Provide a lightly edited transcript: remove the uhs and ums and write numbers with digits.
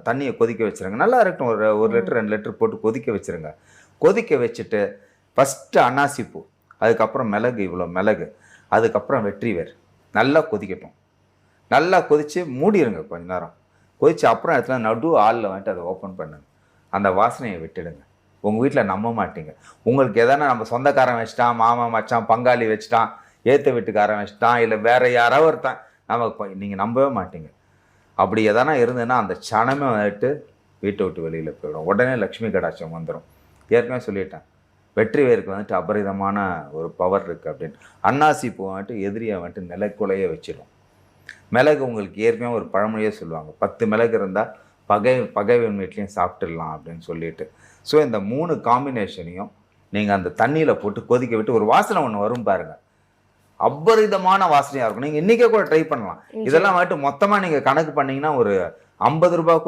தண்ணியை கொதிக்க வச்சுருங்க. நல்லா இருக்கட்டும். ஒரு லிட்டர் 2 லிட்டர் போட்டு கொதிக்க வச்சுருங்க. கொதிக்க வச்சுட்டு ஃபஸ்ட்டு அன்னாசி பூ, அதுக்கப்புறம் மிளகு, இவ்வளோ மிளகு, அதுக்கப்புறம் வெற்றி வேர் நல்லா கொதிக்கட்டும். நல்லா கொதித்து மூடிடுங்க கொஞ்ச நேரம். கொதித்து அப்புறம் இடத்துல நடு ஆளில் வந்துட்டு அதை ஓப்பன் பண்ணுங்க. அந்த வாசனையை விட்டுடுங்க. உங்கள் வீட்டில் நம்ப மாட்டீங்க. உங்களுக்கு எதனா நம்ம சொந்தக்காரன் வச்சுட்டான், மாமா மச்சான் பங்காளி வச்சுட்டான், ஏற்ற வீட்டுக்காரன் வச்சுட்டான், இல்லை வேறு யாராவது ஒருத்தன் நம்ம நீங்கள் நம்பவே மாட்டீங்க. அப்படி எதனா இருந்ததுன்னா அந்த சனமே வந்துட்டு வீட்டை விட்டு வெளியில் போயிடும். உடனே லக்ஷ்மி கடாட்சம் வந்துடும். ஏற்கனவே சொல்லிட்டேன், வெற்றி வேருக்கு வந்துட்டு அபரிதமான ஒரு பவர் இருக்குது அப்படின்னு. அன்னாசி பூ வந்துட்டு எதிரியை வந்துட்டு நிலைக்குலைய வச்சிடும். மிளகு உங்களுக்கு ஏற்கனவே ஒரு பழமொழியே சொல்லுவாங்க, 10 மிளகு இருந்தால் பகைவன் வீட்லேயும் சாப்பிட்டுடலாம் அப்படின்னு சொல்லிட்டு. ஸோ இந்த 3 காம்பினேஷனையும் நீங்கள் அந்த தண்ணியில் போட்டு கொதிக்க விட்டு ஒரு வாசனை ஒன்று வரும் பாருங்கள், அபரிதமான வாசனையாக இருக்கும். நீங்கள் இன்றைக்கே கூட ட்ரை பண்ணலாம். இதெல்லாம் வந்துட்டு மொத்தமாக நீங்கள் கணக்கு பண்ணிங்கன்னா ஒரு 50 ரூபா கூட